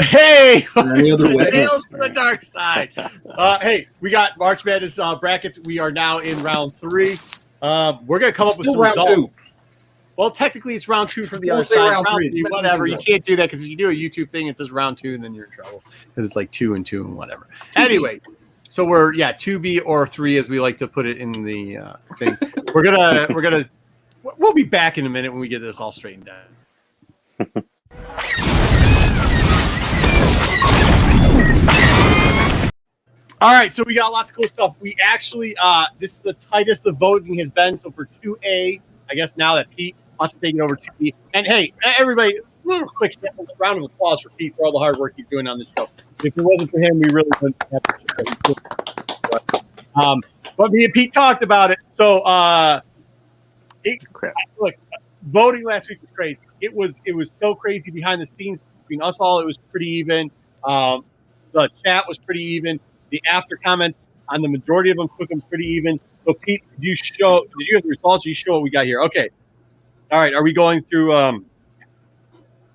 Hey, Any other way? Tales from the dark side. Hey, we got March Madness brackets. We are now in round 3. We're gonna come up with some round results. 2. Well, technically, it's round 2 from the We'll other say side. round 3. Whatever. You can't do that because if you do a YouTube thing, it says round 2, and then you're in trouble because it's like 2 and 2 and whatever. 2B. Anyway, so we're 2B or 3 as we like to put it in the thing. We'll be back in a minute when we get this all straightened out. All right, so we got lots of cool stuff. We actually, this is the tightest the voting has been. So for 2A, I guess now that Pete wants to take it over 2B. And hey, everybody, a little quick round of applause for Pete for all the hard work he's doing on this show. If it wasn't for him, we really wouldn't have the show. But me and Pete talked about it. So, look, voting last week was crazy. It was so crazy behind the scenes between us all. It was pretty even. The chat was pretty even. The after comments on the majority of them took them pretty even. So, Pete, did you have the results? Or you show what we got here? Okay. All right. Are we going through? Where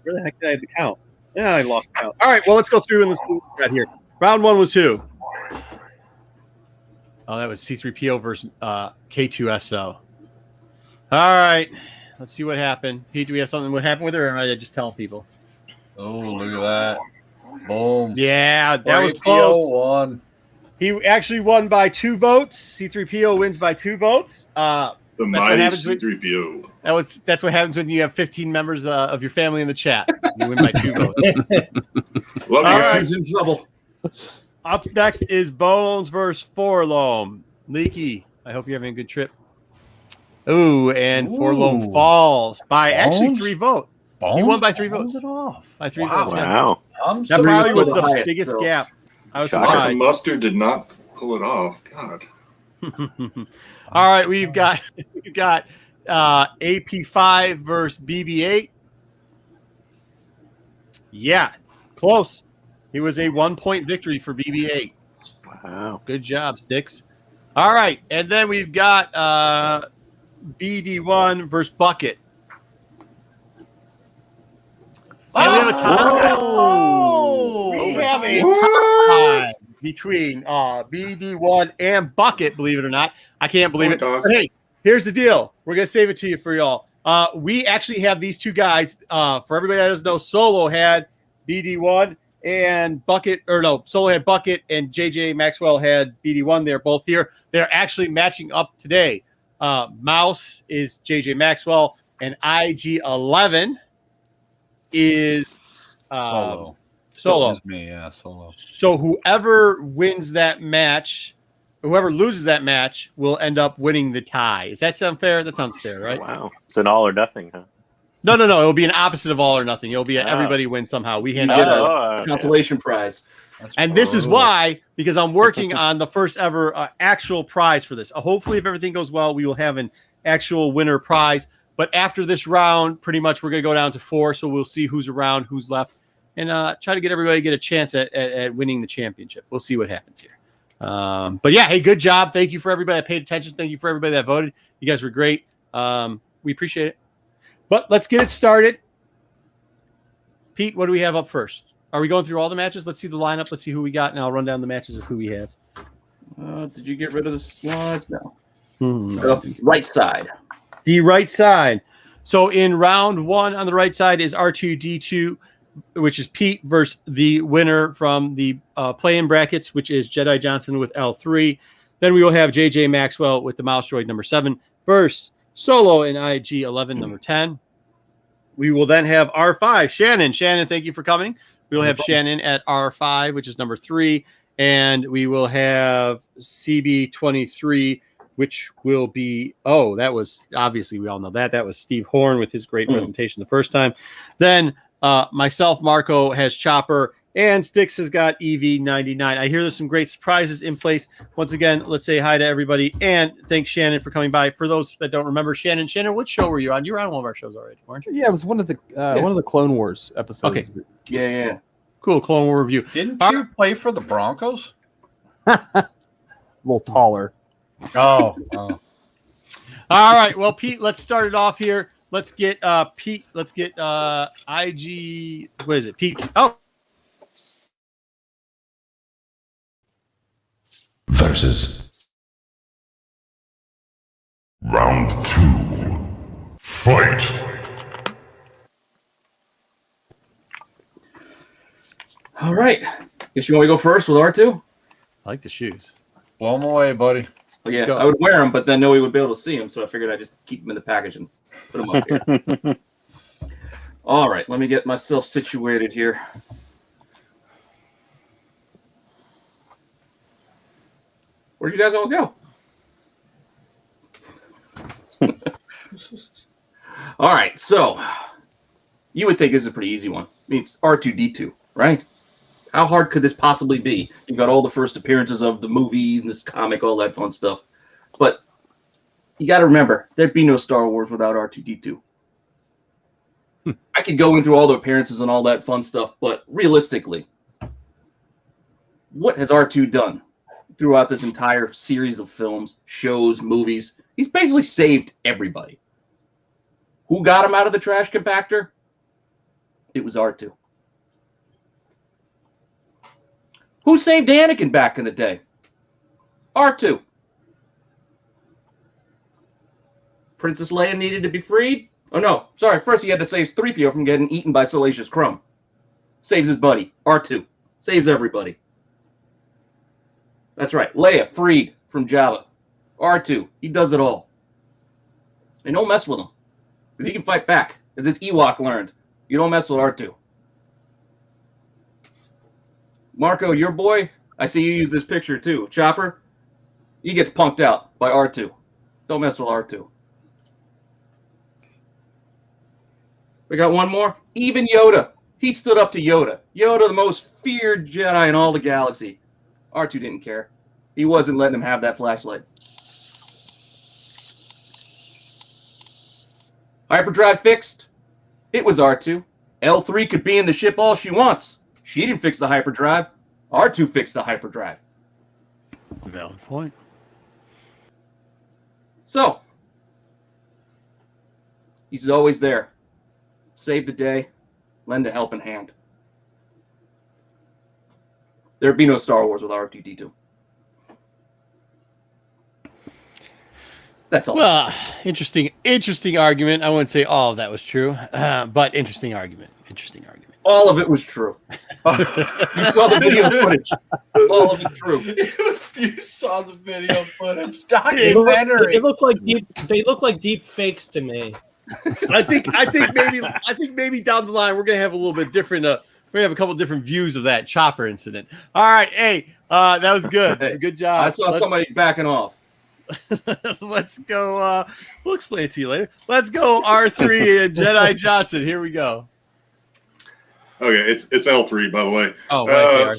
the heck did I have to count? Yeah, I lost the count. All right. Well, let's go through and let's see what we got here. Round 1 was who? Oh, that was C3PO versus K2SO. All right. Let's see what happened. Pete, do we have something? What happened with her? Or am I just telling people? Oh, look at that. Boom. Yeah, that was close. Won. He actually won by 2 votes. C3PO wins by 2 votes. The mighty C3PO. That's what happens when you have 15 members of your family in the chat. You win by 2 votes. Love you guys. He's in trouble. Up next is Bones versus Forlome. Leaky, I hope you're having a good trip. Ooh, and Forlome falls by actually 3 votes. He won by 3 votes. It off. By 3 Wow. votes. Wow. I'm That probably was the highest, biggest so. gap. I was Lots of surprised. mustard did not pull it off. God. All right, we've got AP5 versus BB8. Yeah, close. It was a 1-point victory for BB8. Wow. Good job, Sticks. All right, and then we've got BD1 versus Bucket. And we have a tie. We have a tie between BD1 and Bucket, believe it or not. I can't believe it. But hey, here's the deal. We're going to save it to you for y'all. We actually have these 2 guys. For everybody that doesn't know, Solo had BD1 and Bucket, or no, Solo had Bucket and JJ Maxwell had BD1. They're both here. They're actually matching up today. Mouse is JJ Maxwell and IG11 is Solo. Solo. Me, yeah, Solo. So whoever wins that match, whoever loses that match will end up winning the tie. Does that sound fair? That sounds fair, right? Wow. It's an all or nothing, huh? No. It'll be an opposite of all or nothing. It'll be everybody wins somehow. We hand out Oh, Consolation prize. and this is why, because I'm working on the first ever actual prize for this. Hopefully, if everything goes well, we will have an actual winner prize. But after this round, pretty much we're going to go down to 4. So we'll see who's around, who's left, and try to get everybody to get a chance at winning the championship. We'll see what happens here. But yeah, hey, good job. Thank you for everybody that paid attention. Thank you for everybody that voted. You guys were great. We appreciate it. But let's get it started. Pete, what do we have up first? Are we going through all the matches? Let's see the lineup. Let's see who we got, and I'll run down the matches of who we have. Did you get rid of the slides? No. No. Right side. The right side. So in round 1 on the right side is R2D2, which is Pete versus the winner from the play-in brackets, which is Jedi Johnson with L3. Then we will have JJ Maxwell with the mouse droid number 7 versus Solo and IG11 number 10. We will then have R5, Shannon. Shannon, thank you for coming. We will have Shannon at R5, which is number 3. And we will have CB23, which will be, that was, obviously we all know that. That was Steve Horn with his great presentation the first time. Then myself, Marco has Chopper, and Sticks has got EV99. I hear there's some great surprises in place. Once again, let's say hi to everybody, and thanks Shannon for coming by. For those that don't remember, Shannon, what show were you on? You were on one of our shows already, weren't you? Yeah, it was one of the Clone Wars episodes. Okay. Yeah. Cool, Clone War review. Didn't you play for the Broncos? A little taller. Oh. All right. Well, Pete, let's start it off here. Let's get Pete. Let's get IG. What is it? Pete's. Oh, versus Round 2. Fight! All right. Guess you want to go first with R2? I like the shoes. Blow them away, buddy. Well, yeah, go. I would wear them, but then nobody would be able to see them, so I figured I'd just keep them in the package and put them up here. All right, let me get myself situated here. Where'd you guys all go? All right, so you would think this is a pretty easy one. I mean, it's R2-D2, right? How hard could this possibly be? You've got all the first appearances of the movie, this comic, all that fun stuff. But you got to remember, there'd be no Star Wars without R2-D2. I could go in through all the appearances and all that fun stuff, but realistically, what has R2 done throughout this entire series of films, shows, movies? He's basically saved everybody. Who got him out of the trash compactor? It was R2. Who saved Anakin back in the day? R2. Princess Leia needed to be freed? Oh, no. Sorry. First, he had to save 3PO from getting eaten by Salacious Crumb. Saves his buddy. R2. Saves everybody. That's right. Leia freed from Jabba. R2. He does it all. And don't mess with him. Because he can fight back. As this Ewok learned. You don't mess with R2. Marco, your boy, I see you use this picture too. Chopper, he gets punked out by R2. Don't mess with R2. We got one more. Even Yoda. He stood up to Yoda. Yoda, the most feared Jedi in all the galaxy. R2 didn't care. He wasn't letting him have that flashlight. Hyperdrive fixed. It was R2. L3 could be in the ship all she wants. She didn't fix the hyperdrive. R2 fixed the hyperdrive. Valid point. So, he's always there. Save the day. Lend a helping hand. There'd be no Star Wars without R2-D2. That's all. Well, interesting argument. I wouldn't say all of that was true, but interesting argument. All of it was true. You saw the video footage. All of it true. You saw the video footage. They Documentary. look like they look like deep fakes to me. I think maybe down the line we're gonna have a little bit different. We're gonna have a couple different views of that Chopper incident. All right, hey, that was good. Hey, Good job. I saw somebody backing off. Let's go. We'll explain it to you later. Let's go, R3 and Jedi Johnson. Here we go. Okay, it's L3, by the way. Oh, right,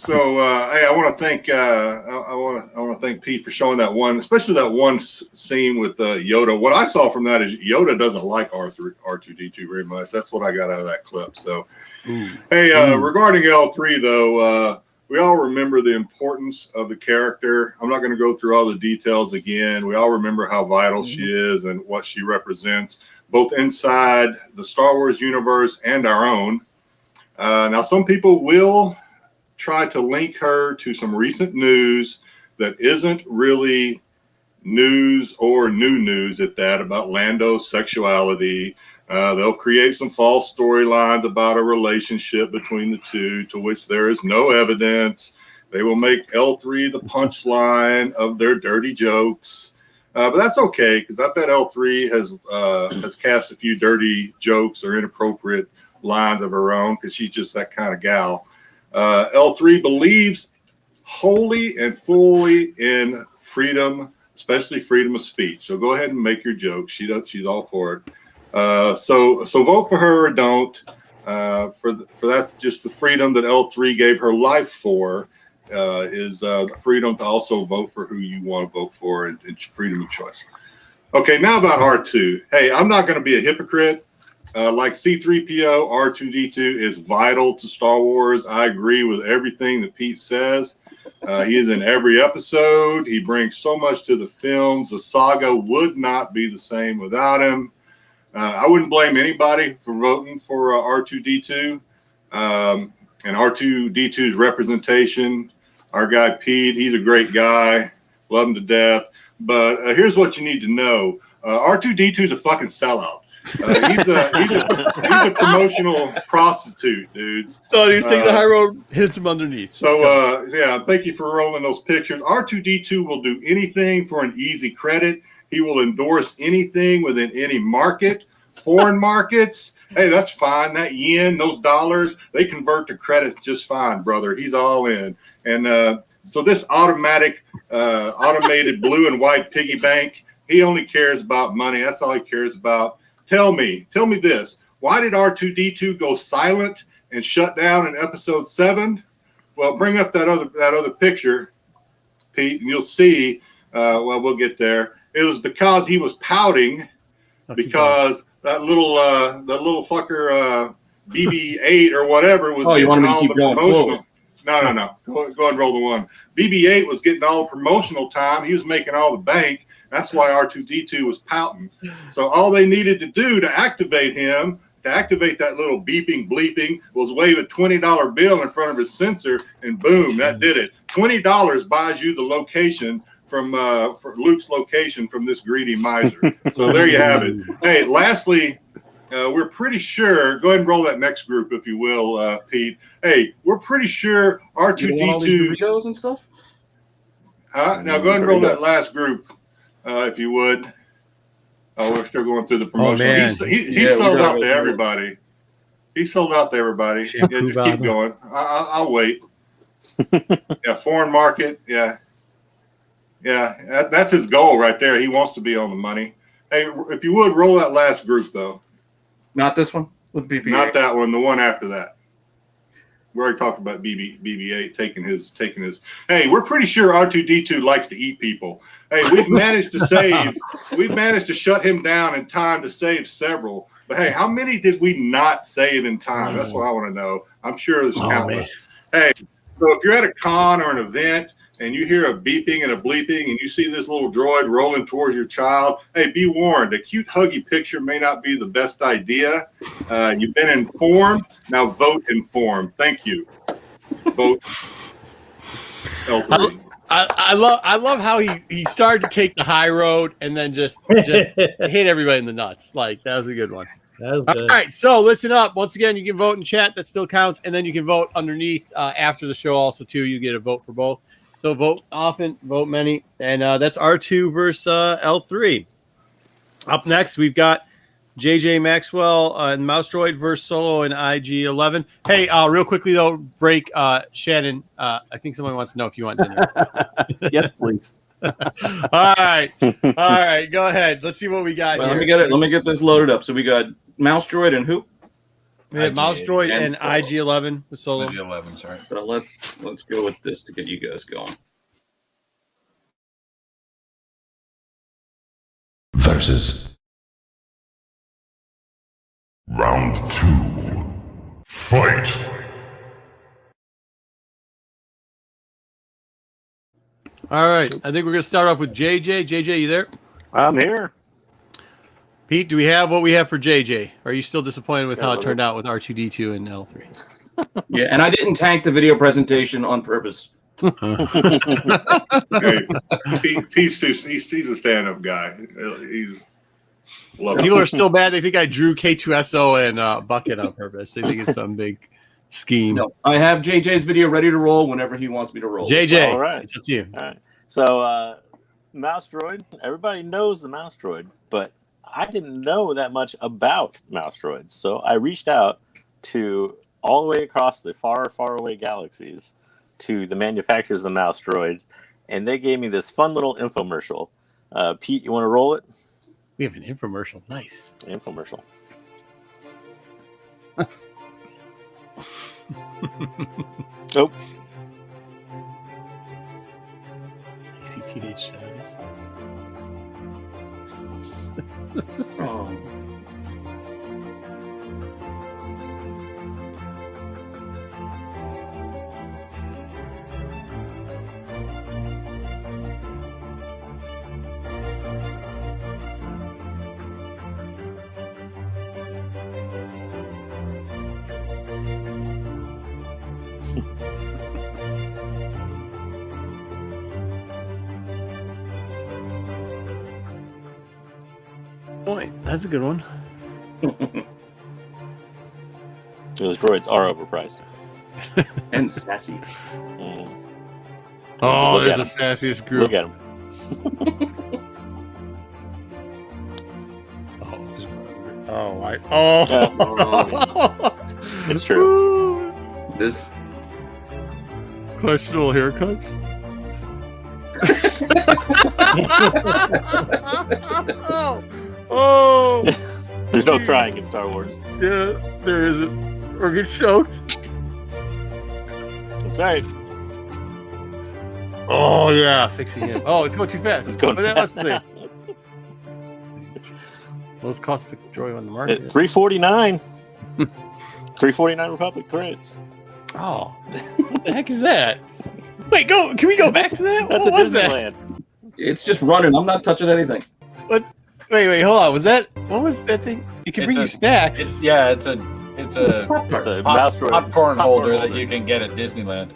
Hey, I want to thank I want to thank Pete for showing that one, especially that one scene with Yoda. What I saw from that is Yoda doesn't like R2-D2 very much. That's what I got out of that clip. So, regarding L3 though, we all remember the importance of the character. I'm not going to go through all the details again. We all remember how vital she is and what she represents, both inside the Star Wars universe and our own. Now, some people will try to link her to some recent news that isn't really news or new news at that about Lando's sexuality. They'll create some false storylines about a relationship between the two to which there is no evidence. They will make L3 the punchline of their dirty jokes. But that's okay, because I bet L3 has cast a few dirty jokes or inappropriate lines of her own, because she's just that kind of gal. L3 believes wholly and fully in freedom, especially freedom of speech. So go ahead and make your jokes. She's all for it. So vote for her or don't. For that's just the freedom that L3 gave her life for. Is the freedom to also vote for who you want to vote for, and freedom of choice. Okay, now about R2. Hey, I'm not going to be a hypocrite. Like C-3PO, R2-D2 is vital to Star Wars. I agree with everything that Pete says. He is in every episode. He brings so much to the films. The saga would not be the same without him. I wouldn't blame anybody for voting for R2-D2 and R2-D2's representation our guy Pete. He's a great guy. Love him to death. But here's what you need to know. R2D2 is a fucking sellout. He's a promotional prostitute, dudes. So he's taking the high road, hits him underneath. So, yeah, thank you for rolling those pictures. R2D2 will do anything for an easy credit. He will endorse anything within any market, foreign markets. Hey, that's fine. That yen, those dollars, they convert to credits just fine, brother. He's all in. And so this automated blue and white piggy bank, he only cares about money. That's all he cares about. Tell me this. Why did R2D2 go silent and shut down in episode 7? Well, bring up that other picture, Pete, and you'll see. Well, we'll get there. It was because he was pouting because that little fucker BB-8 or whatever was getting all the promotional. No. Go and roll the one. BB-8 was getting all the promotional time. He was making all the bank. That's why R2D2 was pouting. So all they needed to do to activate him, to activate that little beeping, bleeping, was wave a $20 bill in front of his sensor, and boom, that did it. $20 buys you the location from for Luke's location from this greedy miser. So there you have it. Hey, lastly, we're pretty sure. Go ahead and roll that next group, if you will, Pete. Hey, we're pretty sure R2D2 Doritos and stuff. Now go ahead and roll that last group, if you would. Oh, we're still going through the promotion. He sold out to everybody. He sold out to everybody. Yeah, just keep going. I'll wait. Yeah, foreign market. Yeah. That's his goal right there. He wants to be on the money. Hey, if you would roll that last group though. Not this one with BB-8. Not that one. The one after that. We already talked about BB-8 taking his. Hey, we're pretty sure R2D2 likes to eat people. Hey, we've managed to save. We've managed to shut him down in time to save several. But hey, how many did we not save in time? That's what I want to know. I'm sure there's countless. Hey, so if you're at a con or an event and you hear a beeping and a bleeping and you see this little droid rolling towards your child, hey, be warned. A cute huggy picture may not be the best idea. You've been informed. Now vote informed. Thank you. Vote L3. I love how he started to take the high road and then just hit everybody in the nuts. Like, that was a good one. That was good. All right, so listen up. Once again, you can vote in chat. That still counts. And then you can vote underneath after the show also, too. You get a vote for both. So vote often, vote many. And that's R2 versus L3. Up next, we've got JJ Maxwell and Mouse Droid versus Solo and IG-11. Hey, real quickly, though, break. Shannon, I think someone wants to know if you want dinner. Yes, please. All right. Go ahead. Let's see what we got Well, here. let me get this loaded up. So we got Mouse Droid and who? We have Mouse Droid and and Solo. IG-11 with Solo. IG-11, sorry. So let's go with this to get you guys going. Versus. Round 2. Fight. All right. I think we're going to start off with JJ. JJ, you there? I'm here. Pete, do we have what we have for JJ? Are you still disappointed with how it turned out with R2D2 and L3? Yeah, and I didn't tank the video presentation on purpose. Hey, he's a stand-up guy. He's lovely. People are still mad. They think I drew K2SO and Bucket on purpose. They think it's some big scheme. No, I have JJ's video ready to roll whenever he wants me to roll. JJ, All right. it's up to you. All right. So, Mouse Droid, everybody knows the Mouse Droid, but I didn't know that much about Mouse Droids. So I reached out to all the way across the far, far away galaxies to the manufacturers of Mouse Droids, and they gave me this fun little infomercial. Pete, you want to roll it? We have an infomercial. Nice. Infomercial. Oh. I see teenage shadows. Oh. point. That's a good one. Those droids are overpriced. And sassy. Mm. Oh, look there's at the sassiest group. Look at them. It's true. This Questionable haircuts. oh, There's no crying in Star Wars. yeah, there isn't. Or get choked. That's right. Oh yeah, fixing him. Oh, it's going too fast. It's going But that fast must be- now. Most cost-effective droid on the market. At $349. $349 Republic credits. Oh, what the heck is that? Wait, go. Can we go back to that? That's What a was that? Disneyland. it's just running. I'm not touching anything. Wait, hold on. Was that? What was that thing? It can It's bring a- you snacks. It's a It's a mouse droid. popcorn holder that you can get at Disneyland.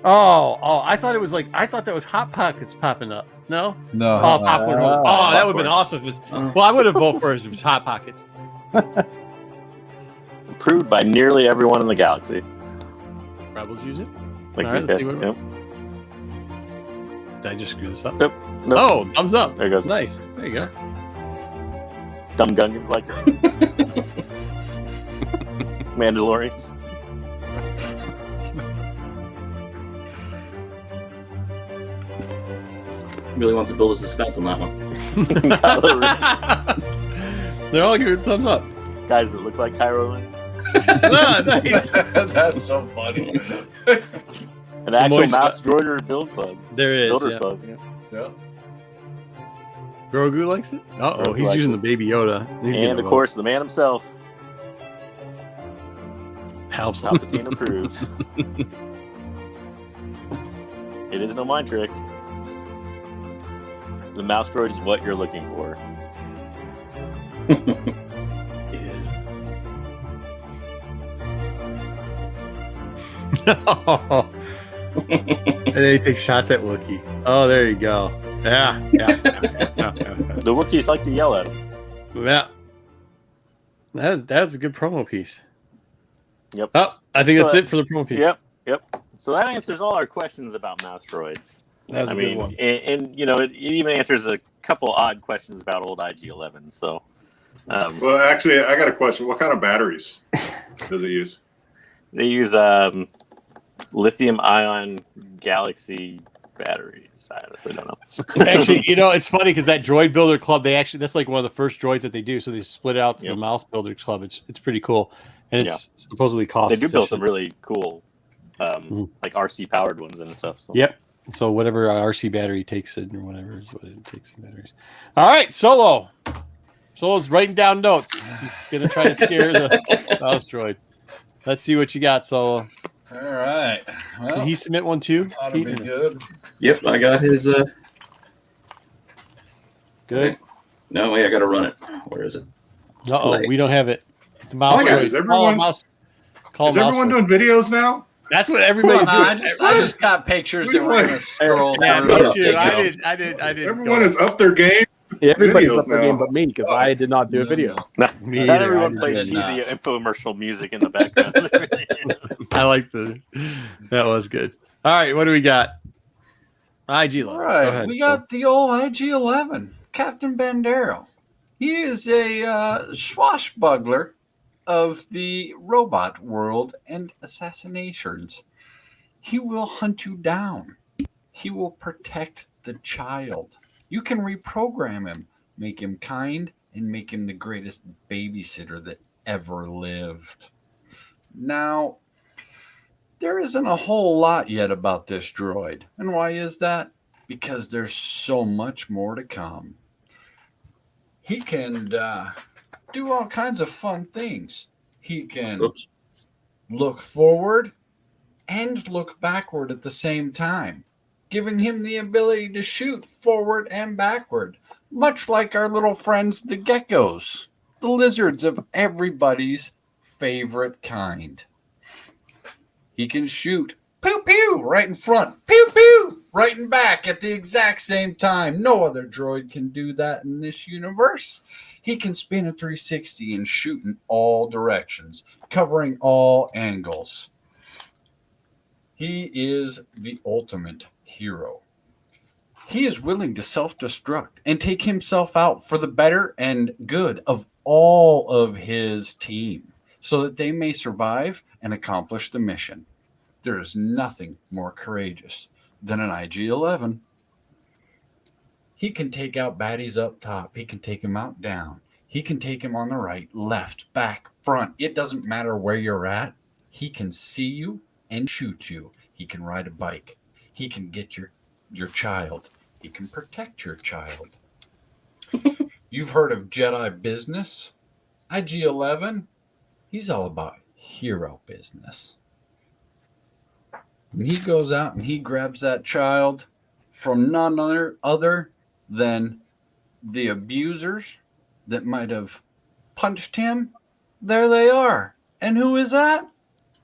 Oh, I thought it was like I thought that was Hot Pockets popping up. No. No. Oh, popcorn. holder. Oh, that would have been popcorn. awesome. If it was, well, I would have voted for it if it was Hot Pockets. Approved by nearly everyone in the galaxy. Rebels use it. Like All these right, let's guys. see what- Yep. Did I just screw this up? Nope. Nope. Oh, thumbs up. There it goes. Nice. There you go. Dumb Gungans like Mandalorians. Really wants to build a suspense on that one. They're all giving thumbs up. Guys that look like Kylo Ren. Ah, nice. That's so funny. An actual Moist- mouse droider build club. There is. Builders Yeah. club. Yeah. Yeah. Grogu likes it. Oh, Grogu he's likes using it. the Baby Yoda. He's And of course, the man himself, helps. Palpatine approved. It is no mind trick. The mouse droid is what you're looking for. It is. And then he takes shots at Wookiee. Oh, there you go. Yeah. The Wookiees like to yell at him. Yeah. That's a good promo piece. Yep. Oh, I think that's So, it for the promo piece. Yep. So that answers all our questions about mouse droids. That was a good one. And you know, it even answers a couple odd questions about old IG-11. So, Well, actually, I got a question. What kind of batteries does it use? they use lithium-ion galaxy batteries. I honestly don't know. Actually, you know, it's funny because that droid builder club, that's like one of the first droids that they do. So they split it out to the mouse builder club. It's pretty cool. And it's supposedly cost They do build some efficient. really cool, like RC powered ones and stuff. So. Yep. So whatever RC battery takes it or whatever is what it takes in batteries. All right, Solo. Solo's writing down notes. He's gonna try to scare the mouse droid. Let's see what you got, Solo. All right. Well, Did he submit one too? that'll be good. Yep, I got his. Good. No, wait, I got to run it. Where is it? Uh-oh, we don't have it. The mouse Oh my God, droid. is everyone- Call Is mouse everyone droid. doing videos now? That's what everybody's doing. I just got pictures that we're gonna scroll Yeah, through. me too. I did. Everyone is up their game. Everybody's Videos up their now. game but me because I did not do a video. Not Me either. everyone I plays did cheesy not. infomercial music in the background. I like that was good. All right, what do we got? IG All level. right, Go ahead. we got the old IG-11, Captain Bandero. He is a swashbuckler of the robot world and assassinations. He will hunt you down. He will protect the child. You can reprogram him, make him kind, and make him the greatest babysitter that ever lived. Now, there isn't a whole lot yet about this droid. And why is that? Because there's so much more to come. He can do all kinds of fun things. He can Oops. look forward and look backward at the same time, giving him the ability to shoot forward and backward, much like our little friends, the geckos, the lizards of everybody's favorite kind. He can shoot pew pew right in front, pew pew writing back at the exact same time. No other droid can do that in this universe. He can spin a 360 and shoot in all directions, covering all angles. He is the ultimate hero. He is willing to self-destruct and take himself out for the better and good of all of his team so that they may survive and accomplish the mission. There is nothing more courageous than an IG-11. He can take out baddies up top. He can take them out down. He can take them on the right, left, back, front. It doesn't matter where you're at. He can see you and shoot you. He can ride a bike. He can get your child. He can protect your child. You've heard of Jedi business? IG-11, he's all about hero business. And he goes out and he grabs that child from none other than the abusers that might have punched him. There they are. And who is that?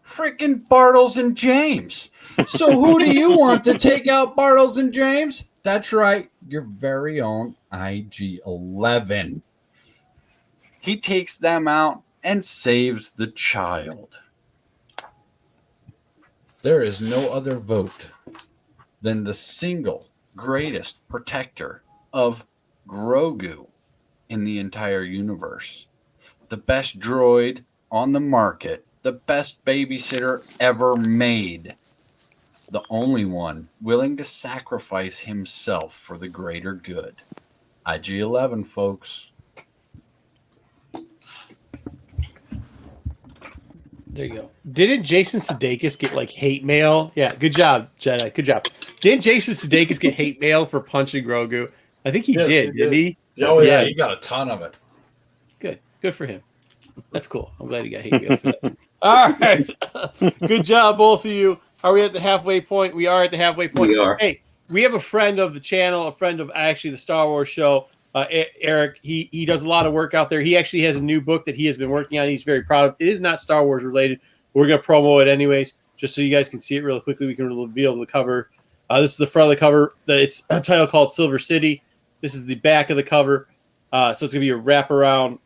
Freaking Bartles and James. So who do you want to take out Bartles and James? That's right, your very own IG-11. He takes them out and saves the child. There is no other vote than the single greatest protector of Grogu in the entire universe. The best droid on the market, the best babysitter ever made. The only one willing to sacrifice himself for the greater good. IG-11, folks. There you go. Didn't Jason Sudeikis get like hate mail? Yeah, good job, Jedi. Good job. Didn't Jason Sudeikis get hate mail for punching Grogu? I think he didn't he? Oh, yeah, he got a ton of it. Good for him. That's cool. I'm glad he got hate mail for that. All right. Good job, both of you. Are we at the halfway point? We are at the halfway point. We are. Hey, we have a friend of the channel, a friend of actually the Star Wars show, Eric. He does a lot of work out there. He actually has a new book that he has been working on. He's very proud of. It is not Star Wars related. We're going to promo it anyways, just so you guys can see it real quickly. We can reveal the cover. This is the front of the cover. It's a title called Silver City. This is the back of the cover. So it's going to be a wraparound.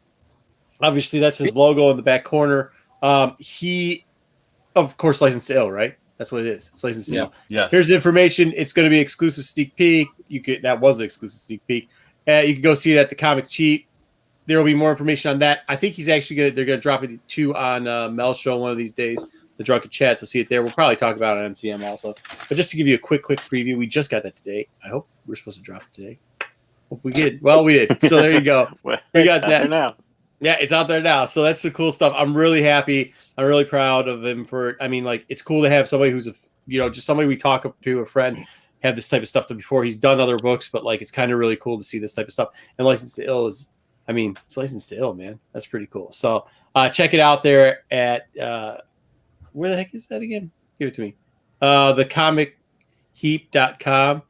Obviously, that's his logo in the back corner. He, of course, licensed to ill, right? That's what it is. It's licensed to ill. Yes. Here's the information. It's going to be exclusive sneak peek. That was an exclusive sneak peek. You can go see it at the Comic Cheap. There will be more information on that. I think he's actually they're going to drop it too on Mel's show one of these days. The Drunken Chats. You'll see it there. We'll probably talk about it on MCM also. But just to give you a quick preview, we just got that today. I hope we're supposed to drop it today. Hope we did. Well, we did. So there you go. We got that now. Yeah, it's out there now. So that's the cool stuff. I'm really happy. I'm really proud of him for. I mean, like, it's cool to have somebody who's just somebody we talk to, a friend, have this type of stuff before. He's done other books, but like, it's kind of really cool to see this type of stuff. And Licensed to Ill is, I mean, it's Licensed to Ill, man. That's pretty cool. So check it out there at where the heck is that again? Give it to me. Thecomiccheap.com.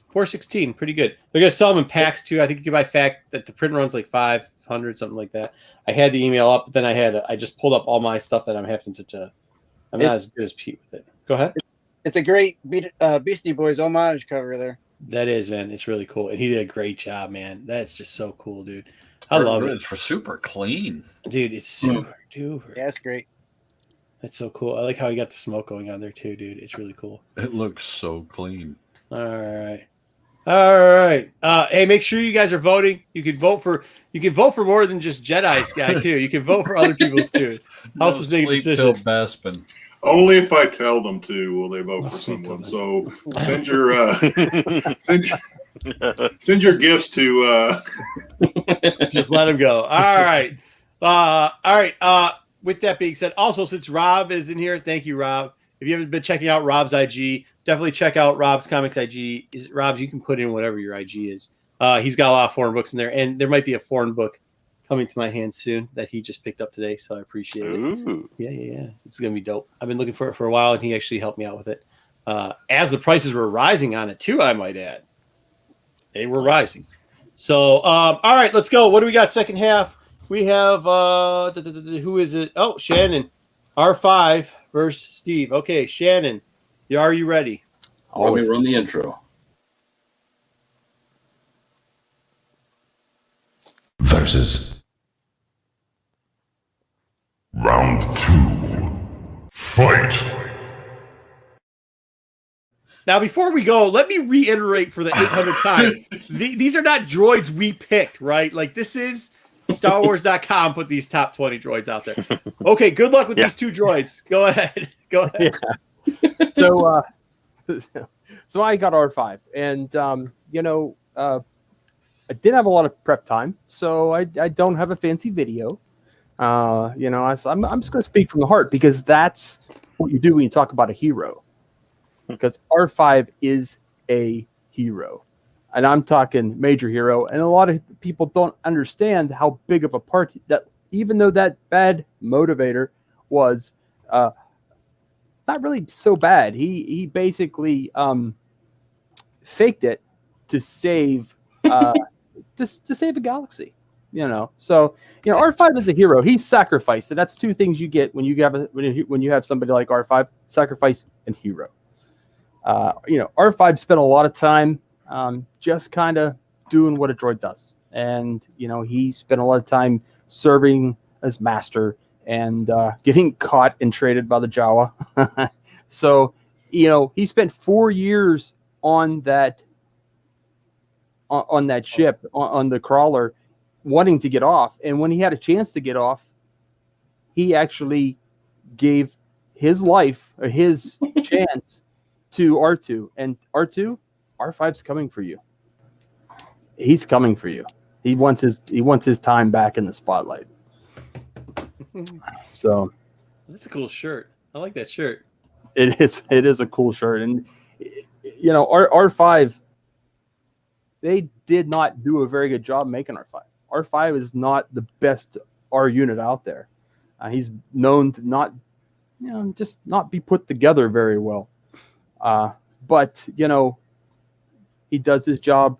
416, pretty good. They're gonna sell them in packs too. I think you can buy fact that the print runs like 500, something like that. I had the email up, but then I just pulled up all my stuff that I'm having to. I'm not as good as Pete with it. Go ahead. It's a great Beastie Boys homage cover there. That is, man. It's really cool, and he did a great job, man. That's just so cool, dude. I love it. It's for super clean, dude. It's super duper. Yeah, it's great. That's so cool. I like how he got the smoke going on there too, dude. It's really cool. It looks so clean. All right. Hey, make sure you guys are voting. You can vote for more than just Jedi's guy too. You can vote for other people's too. Helps us make decisions. Bespin. Only if I tell them to will they vote for someone. So send your send your gifts to. Just let them go. All right. With that being said, also since Rob is in here, thank you, Rob. If you haven't been checking out Rob's IG, definitely check out Rob's Comics IG. Rob's, you can put in whatever your IG is. He's got a lot of foreign books in there, and there might be a foreign book coming to my hand soon that he just picked up today, so I appreciate it. Ooh. Yeah. It's going to be dope. I've been looking for it for a while, and he actually helped me out with it. As the prices were rising on it, too, I might add. They were rising. So, all right, let's go. What do we got second half? We have, who is it? Oh, Shannon. R5 versus Steve. Okay, Shannon, are you ready? Let me Always. run the intro. Versus. Round 2. Fight! Now, before we go, let me reiterate for the 800th time. These are not droids we picked, right? Like, this is StarWars.com put these top 20 droids out there. Okay, good luck with these two droids. Go ahead. Go ahead. Yeah. So, so I got R5, and I did have a lot of prep time, so I don't have a fancy video. I'm just going to speak from the heart, because that's what you do when you talk about a hero. Because R5 is a hero, and I'm talking major hero. And a lot of people don't understand how big of a part that, even though that bad motivator was not really so bad, he basically faked it to save to save a galaxy. So R5 is a hero. He's sacrificed. So that's two things you get when you have somebody like R5: sacrifice and hero. R5 spent a lot of time just kind of doing what a droid does. And, he spent a lot of time serving as master and getting caught and traded by the Jawa. So, he spent 4 years on that ship, on the crawler, wanting to get off. And when he had a chance to get off, he actually gave his life, or his chance, to R2. And R5's coming for you. He's coming for you. He wants his time back in the spotlight. So That's a cool shirt. I like that shirt. it is a cool shirt. And R5, they did not do a very good job making R5. R5 is not the best R unit out there. He's known to not just not be put together very well. But he does his job.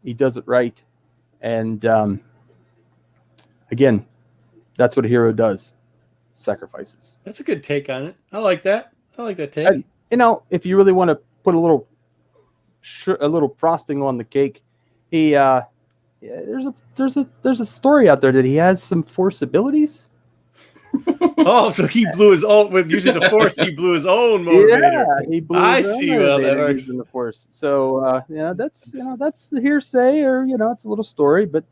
He does it right. And again, that's what a hero does. Sacrifices. That's a good take on it. I like that. I like that take. And, if you really want to put a little frosting on the cake, there's a story out there that he has some Force abilities. Oh, so he blew his own with using the Force. He blew his own motivator. Yeah, he blew. I his own see how that motivator works. using the Force. So that's the hearsay, or it's a little story, but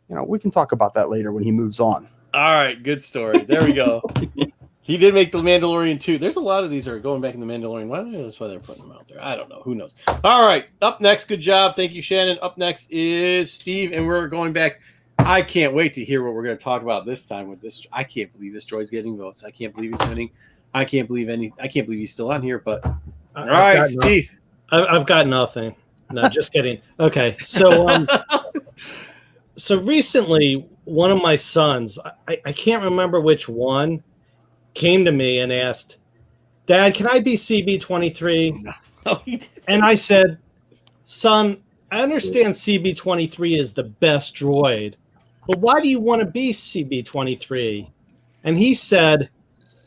we can talk about that later when he moves on. All right, good story. There we go. He did make the Mandalorian 2. There's a lot of these are going back in the Mandalorian. That's why they're putting them out there. I don't know. Who knows? All right. Up next, good job. Thank you, Shannon. Up next is Steve, and we're going back. I can't wait to hear what we're going to talk about this time with this. I can't believe this droid's getting votes. I can't believe he's winning. I can't believe he's still on here. But all right, Steve. I've got nothing. No, just kidding. Okay, so so recently, one of my sons, I can't remember which one, came to me and asked, "Dad, can I be CB23?" No, he didn't. And I said, "Son, I understand CB23 is the best droid, but why do you want to be CB23?" And he said,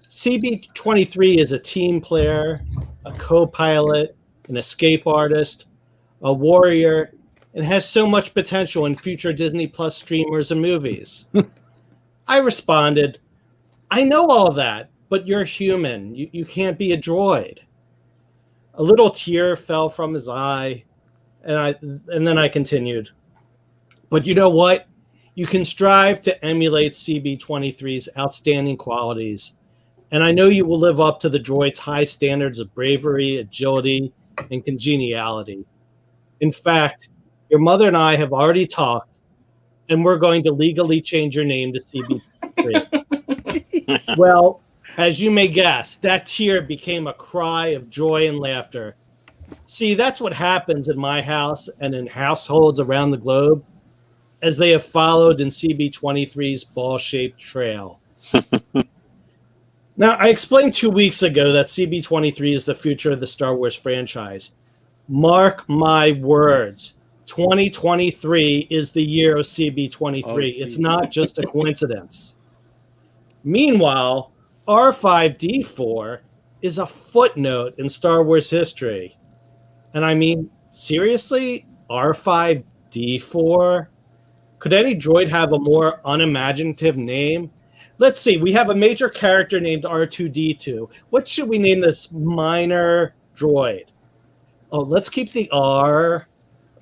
"CB23 is a team player, a co-pilot, an escape artist, a warrior, and has so much potential in future Disney Plus streamers and movies." I responded, "I know all that, but you're human. You can't be a droid." A little tear fell from his eye, and then I continued, "But you know what? You can strive to emulate CB23's outstanding qualities, and I know you will live up to the droid's high standards of bravery, agility, and congeniality. In fact, your mother and I have already talked, and we're going to legally change your name to CB23. Well, as you may guess, that tear became a cry of joy and laughter. See, that's what happens in my house and in households around the globe as they have followed in CB23's ball-shaped trail." Now, I explained 2 weeks ago that CB23 is the future of the Star Wars franchise. Mark my words. 2023 is the year of CB23. It's not just a coincidence. Meanwhile, R5D4 is a footnote in Star Wars history. And I mean, seriously, R5D4? Could any droid have a more unimaginative name? Let's see. We have a major character named R2D2. What should we name this minor droid? Oh, let's keep the R.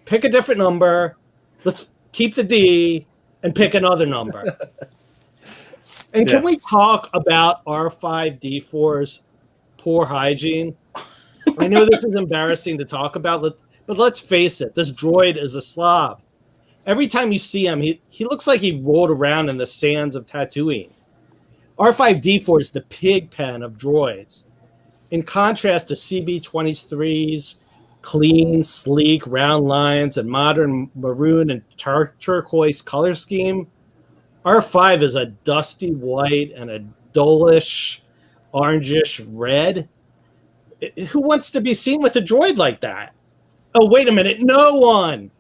Pick a different number. Let's keep the D and pick another number. And can we talk about R5D4's poor hygiene? I know this is embarrassing to talk about, but let's face it. This droid is a slob. Every time you see him, he looks like he rolled around in the sands of Tatooine. R5D4 is the pig pen of droids. In contrast to CB-23's clean, sleek, round lines and modern maroon and turquoise color scheme, R5 is a dusty white and a dullish, orangish red. Who wants to be seen with a droid like that? Oh, wait a minute. No one.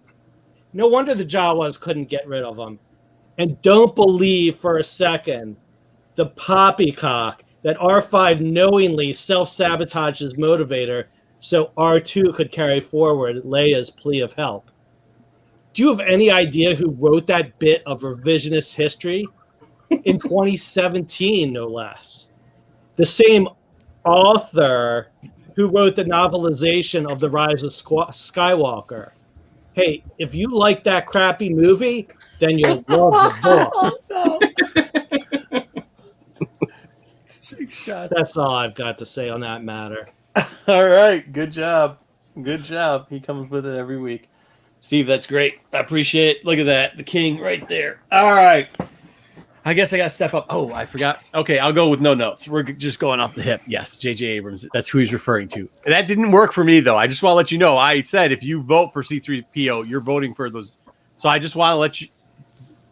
No wonder the Jawas couldn't get rid of him. And don't believe for a second the poppycock that R5 knowingly self-sabotaged his motivator so R2 could carry forward Leia's plea of help. Do you have any idea who wrote that bit of revisionist history? In 2017, no less. The same author who wrote the novelization of The Rise of Skywalker. Hey, if you like that crappy movie, then you'll love the book. That's all I've got to say on that matter. All right. Good job. Good job. He comes with it every week. Steve, that's great. I appreciate it. Look at that. The king right there. All right. I guess I got to step up. Oh, I forgot. Okay, I'll go with no notes. We're just going off the hip. Yes, J.J. Abrams. That's who he's referring to. That didn't work for me, though. I just want to let you know. I said if you vote for C-3PO, you're voting for those. So I just want to let you,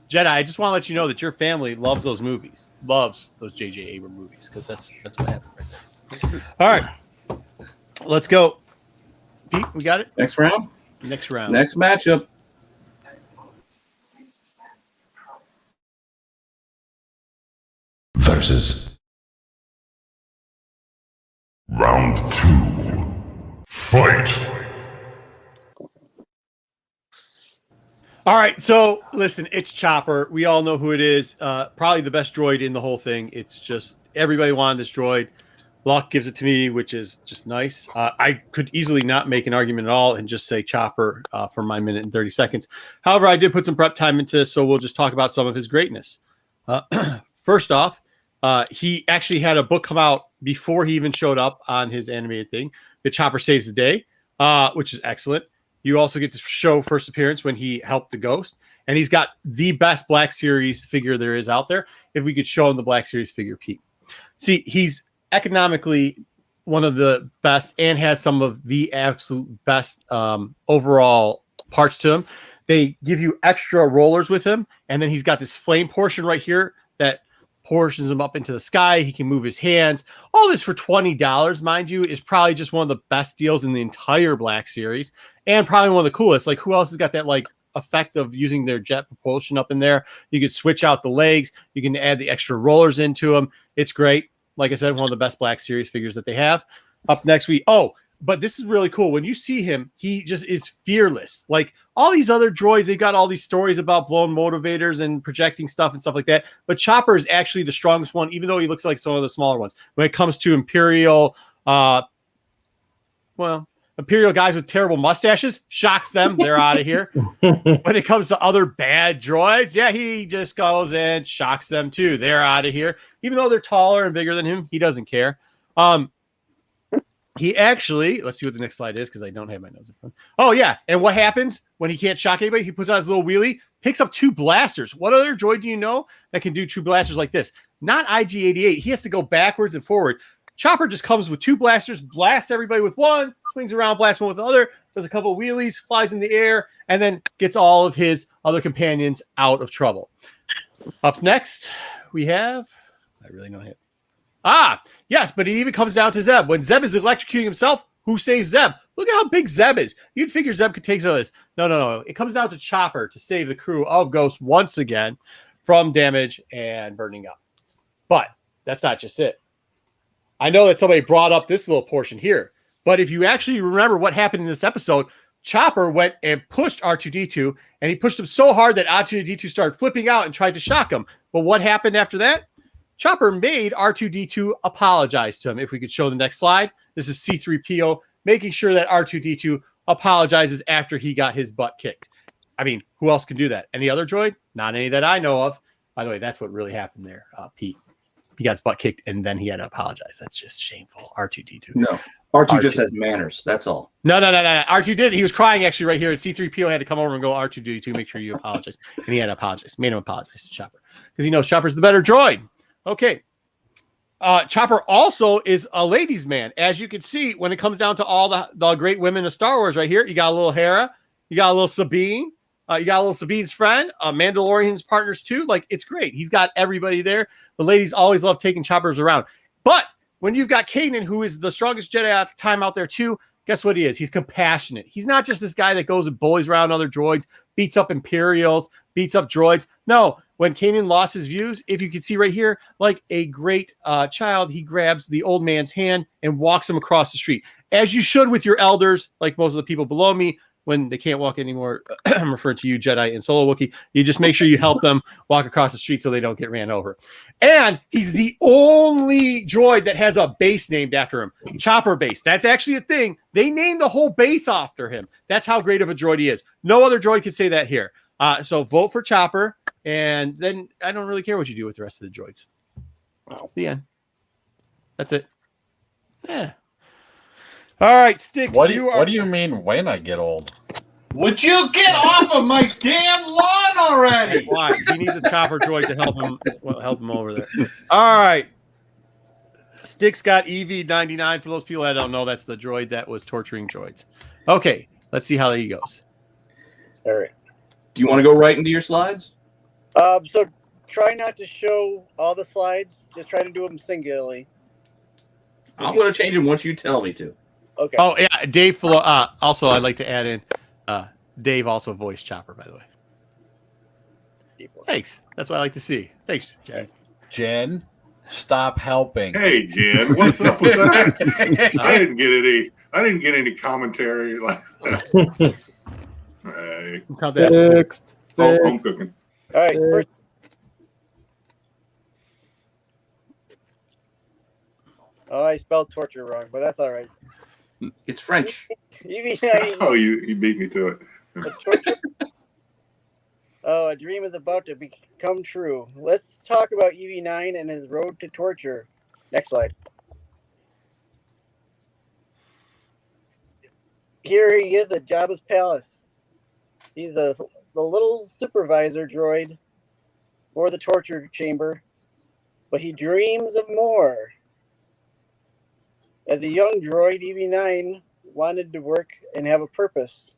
Jedi, I just want to let you know that your family loves those movies. Loves those J.J. Abrams movies because that's what happened right there. All right. Let's go. Pete, we got it? Next round? Next round. Next matchup. Versus Round 2. Fight! All right, so listen, it's Chopper. We all know who it is. Probably the best droid in the whole thing. It's just everybody wanted this droid. Locke gives it to me, which is just nice. I could easily not make an argument at all and just say Chopper for my minute and 30 seconds. However, I did put some prep time into this, so we'll just talk about some of his greatness. First off, he actually had a book come out before he even showed up on his animated thing. The Chopper Saves the Day, which is excellent. You also get to show first appearance when he helped the Ghost. And he's got the best Black Series figure there is out there. If we could show him the Black Series figure, Pete. See, he's economically one of the best and has some of the absolute best overall parts to him. They give you extra rollers with him. And then he's got this flame portion right here that portions him up into the sky. He can move his hands. All this for $20, mind you, is probably just one of the best deals in the entire Black Series. And probably one of the coolest. Like, who else has got that, like, effect of using their jet propulsion up in there? You could switch out the legs. You can add the extra rollers into them. It's great. Like I said, one of the best Black Series figures that they have. Up next, but this is really cool. When you see him, he just is fearless. Like all these other droids, they've got all these stories about blown motivators and projecting stuff and stuff like that. But Chopper is actually the strongest one, even though he looks like some of the smaller ones. When it comes to Imperial, Imperial guys with terrible mustaches, shocks them. They're out of here. When it comes to other bad droids, yeah, he just goes and shocks them too. They're out of here. Even though they're taller and bigger than him, he doesn't care. He actually, let's see what the next slide is because I don't have my nose in front. Oh, yeah. And what happens when he can't shock anybody? He puts on his little wheelie, picks up 2 blasters. What other droid do you know that can do 2 blasters like this? Not IG-88. He has to go backwards and forward. Chopper just comes with 2 blasters, blasts everybody with one, swings around, blasts one with the other, does a couple of wheelies, flies in the air, and then gets all of his other companions out of trouble. Up next, we have, I really don't have. Yes, but it even comes down to Zeb. When Zeb is electrocuting himself, who saves Zeb? Look at how big Zeb is. You'd figure Zeb could take some of this. No. It comes down to Chopper to save the crew of Ghost once again from damage and burning up. But that's not just it. I know that somebody brought up this little portion here, but if you actually remember what happened in this episode, Chopper went and pushed R2-D2, and he pushed him so hard that R2-D2 started flipping out and tried to shock him. But what happened after that? Chopper made R2-D2 apologize to him. If we could show the next slide. This is C-3PO making sure that R2-D2 apologizes after he got his butt kicked. I mean, who else can do that? Any other droid? Not any that I know of. By the way, that's what really happened there, Pete. He got his butt kicked, and then he had to apologize. That's just shameful. R2-D2. No. R2 just has manners. That's all. No. R2 did. He was crying actually right here. And C-3PO had to come over and go, R2-D2, make sure you apologize. And he had to apologize. Made him apologize to Chopper. Because he knows Chopper's the better droid. Okay. Chopper also is a ladies' man. As you can see, when it comes down to all the great women of Star Wars right here, you got a little Hera, you got a little Sabine, you got a little Sabine's friend, Mandalorian's partners too. Like, it's great. He's got everybody there. The ladies always love taking Choppers around. But when you've got Kanan, who is the strongest Jedi at the time out there too, guess what he is? He's compassionate. He's not just this guy that goes and bullies around other droids, beats up Imperials, beats up droids. No, when Kanan lost his views, if you can see right here, like a great child, he grabs the old man's hand and walks him across the street. As you should with your elders, like most of the people below me, when they can't walk anymore. I'm referring to you, Jedi and Solo Wookiee. You just make sure you help them walk across the street so they don't get ran over. And he's the only droid that has a base named after him. Chopper base. That's actually a thing. They named the whole base after him. That's how great of a droid he is. No other droid can say that here. So vote for Chopper, and then I don't really care what you do with the rest of the droids. Wow. The end. That's it. Yeah. All right, Sticks. What do you mean when I get old? Would you get off of my damn lawn already? Why? He needs a Chopper droid to help him over there. All right. Sticks got EV-99. For those people that don't know, that's the droid that was torturing droids. Okay, let's see how he goes. All right. Do you want to go right into your slides? So try not to show all the slides. Just try to do them singularly. I'm going to change them once you tell me to. Okay. Oh, yeah. Dave, also, I'd like to add in, Dave also voiced Chopper, by the way. Thanks. That's what I like to see. Thanks, Jen. Jen, stop helping. Hey, Jen, what's up with that? I didn't get any commentary. Hey. Count that. Fixed. I'm cooking. All right. First, I spelled torture wrong, but that's all right. It's French. EV-9. Oh, you beat me to it. Oh, a dream is about to become true. Let's talk about EV-9 and his road to torture. Next slide. Here he is at Jabba's palace. He's the little supervisor droid for the torture chamber, but he dreams of more. As a young droid, EV-9 wanted to work and have a purpose.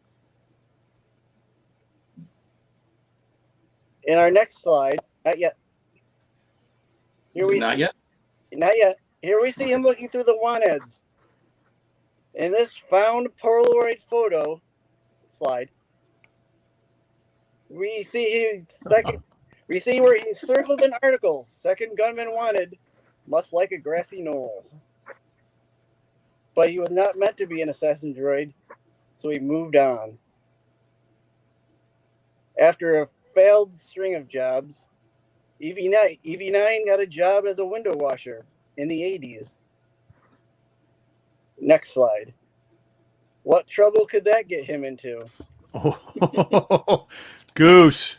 In our next slide, not yet. Not yet? Not yet. Here we see him looking through the wanted. In this found Polaroid photo slide, we see where he circled an article. Second gunman wanted, must like a grassy knoll. But he was not meant to be an assassin droid, so he moved on. After a failed string of jobs, EV-9 got a job as a window washer in the 80s. Next slide. What trouble could that get him into? Oh, Goose,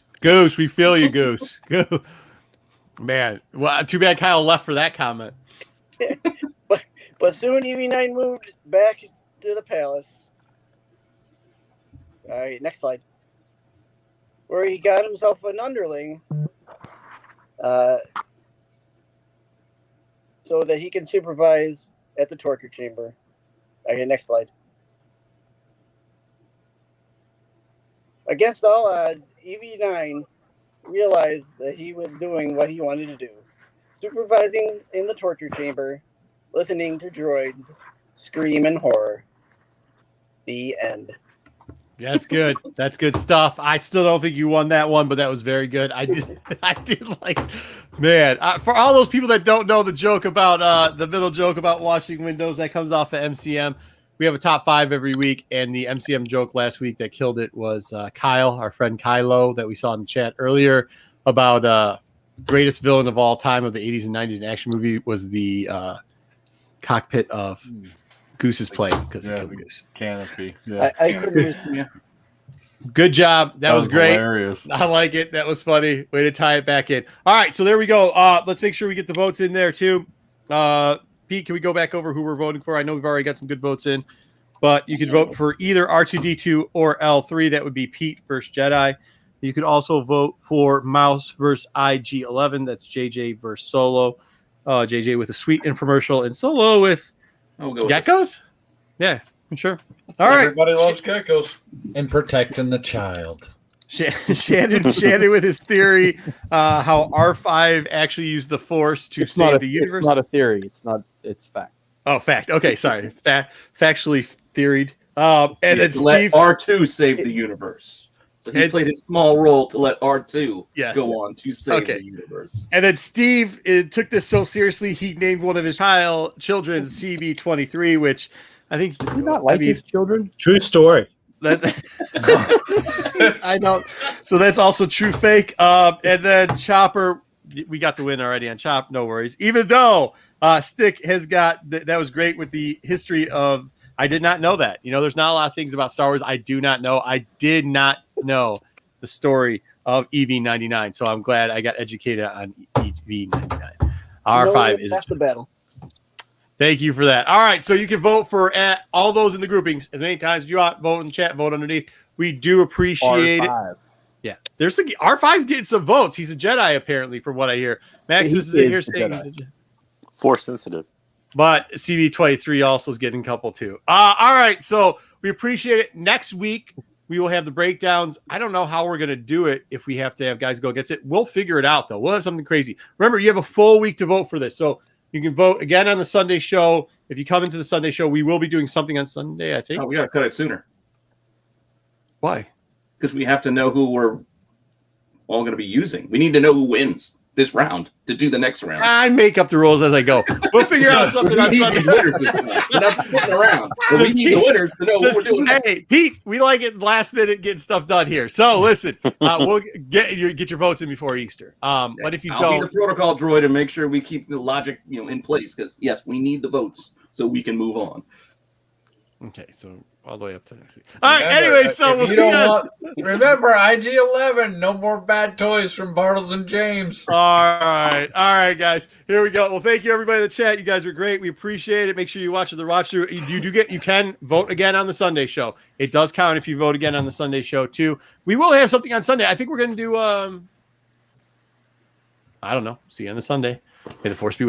we feel you, Goose. Man, well, too bad Kyle left for that comment. But soon EV-9 moved back to the palace. All right, next slide. Where he got himself an underling so that he can supervise at the torture chamber. Okay, next slide. Against all odds, EV-9 realized that he was doing what he wanted to do. Supervising in the torture chamber, listening to droids scream in horror. The end. That's good. That's good stuff. I still don't think you won that one, but that was very good. I did like, man, for all those people that don't know the joke about the middle joke about washing windows that comes off of MCM, we have a top 5 every week, and the MCM joke last week that killed it was Kyle, our friend Kylo, that we saw in the chat earlier about greatest villain of all time of the 80s and 90s in action movie was the cockpit of Goose's plane because he killed the goose. Canopy. Yeah. I couldn't. Yeah. Good job. That was great. Hilarious. I like it. That was funny. Way to tie it back in. All right, so there we go. Let's make sure we get the votes in there too. Pete, can we go back over who we're voting for? I know we've already got some good votes in, but you could vote for either R2D2 or L3. That would be Pete versus Jedi. You could also vote for Mouse versus IG-11. That's JJ versus Solo. JJ with a sweet infomercial and Solo with geckos. Yeah, sure. All right. Everybody loves geckos. And protecting the child. Shannon with his theory, how R5 actually used the Force to save the universe. It's not a theory. It's fact. Oh, fact. Okay, sorry. Factually theoried. And then let Steve R2 save the universe. So he played a small role to let R2 go on to save the universe. And then Steve took this so seriously, he named one of his children CB23, which I think Did he not like his children? True story. I don't. So that's also true fake. And then Chopper, we got the win already on Chop. No worries. Even though Stick has got that was great with the history of. I did not know that. There's not a lot of things about Star Wars I do not know. I did not know the story of EV-99, so I'm glad I got educated on EV-99. R5 is the battle. Thank you for that. All right, so you can vote for all those in the groupings as many times as you want. Vote in the chat, vote underneath. We do appreciate R5. it. Yeah, there's R5's getting some votes. He's a Jedi apparently, from what I hear. Max is here saying he's a Jedi. Force sensitive. But CB23 also is getting a couple too. All right, so we appreciate it. Next week, we will have the breakdowns. I don't know how we're going to do it if we have to have guys go against it. We'll figure it out, though. We'll have something crazy. Remember, you have a full week to vote for this. So you can vote again on the Sunday show. If you come into the Sunday show, we will be doing something on Sunday, I think. Oh, we got to cut it sooner. Why? Because we have to know who we're all going to be using. We need to know who wins this round to do the next round. I make up the rules as I go. We'll figure out something on Sunday. We're not splitting around. But we need the winners to know what we're doing. Hey, Pete, we like it last minute getting stuff done here. So listen, we'll get your votes in before Easter. But if you I'll don't, be the protocol droid and make sure we keep the logic in place because yes, we need the votes so we can move on. Okay, so all the way up to next week. All right, anyway, so we'll see you. Remember, IG-11, no more bad toys from Bartles and James. All right, guys. Here we go. Well, thank you, everybody in the chat. You guys are great. We appreciate it. Make sure you watch the watch through. You can vote again on the Sunday show. It does count if you vote again on the Sunday show, too. We will have something on Sunday. I think we're going to do, I don't know. See you on the Sunday. May the Force be with you.